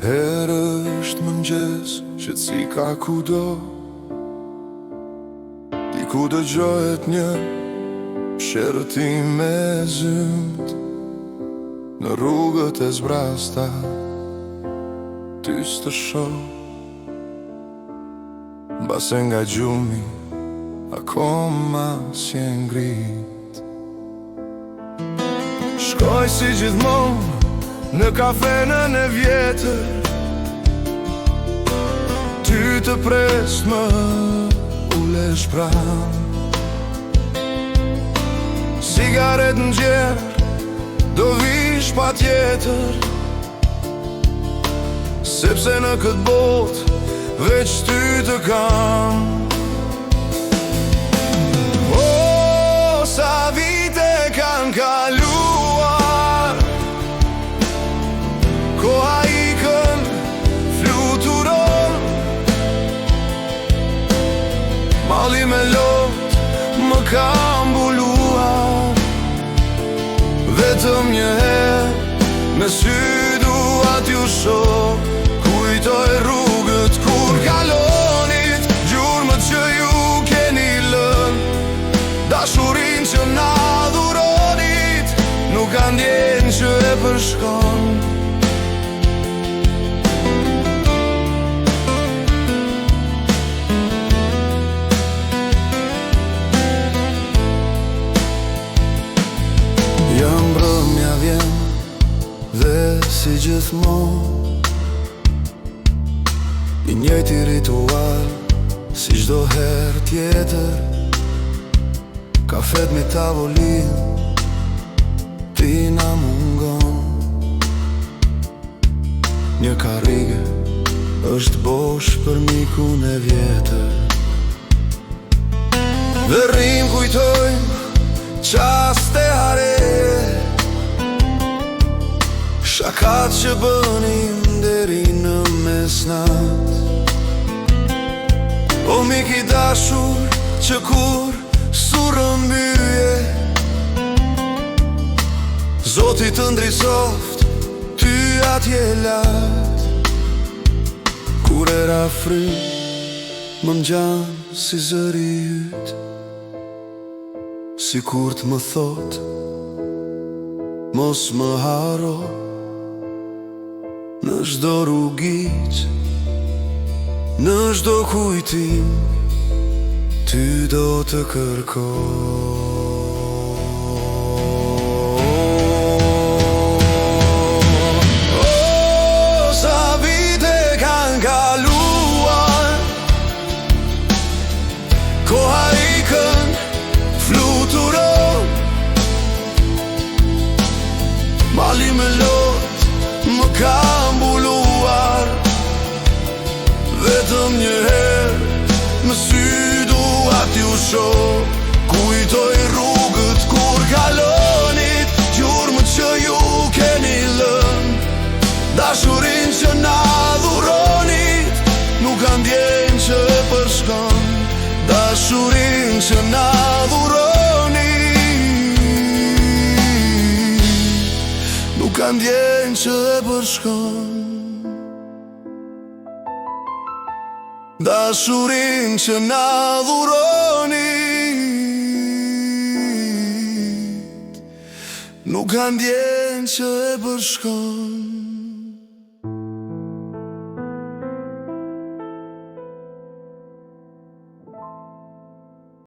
Herë është mëngjes, shqetësika kudo, diku dëgjohet një shërëtim me zymt. Në rrugët e zbrasta ty s'të shoh, mbase nga gjumi akoma si e ngrit. Shkoj si gjithmonë në kafenën e vjetër, ty të pres më ulesh pran. Sigaret në gjerë, do vish pa tjetër, sepse në këtë botë veç ty të kam. O, sa vite kanë kaluar, koha ikën, fluturon, mali me lot më ka mbuluar. Vetëm një herë me sy dua t'ju shoh, kujtoj rrugët kur kalonit, gjurmët që ju keni lënë, dashurin që na dhuronit, nuk ka ndjen që e përshkon. Jam mbrëmja vjen dhe si gjithmonë, i njëjti ritual si çdo herë tjetër. Kafet me tavolin, ti na mungon. Një karrige është bosh për mikun e vjetër, dhe rrim kujtojmë qaste hare, shakat që bënim deri në mesnat. O mik i dashur që kur surën mbyje, Zoti të ndrisoft ty atje lart. Kur era fry më ngjan si zëri yt, si kur të më thot mos më haro. Në çdo rrugiq, në çdo kujtim, ty do të kërkoj. O, sa vite kanë kaluar, koha ikën, fluturon, mali me lot më ka mbuluar. Vetëm një herë më sy dua t'ju shoh, kujtoj rrugët kur kalonit, gjurmët që ju keni lënë, dashurin që na dhuronit, nuk ka ndjen që e përshkon. Dashurin që na dhuronit, nuk ka ndjen që e përshkon. Dashurin që na dhuronit, nuk ka ndjen që e përshkon.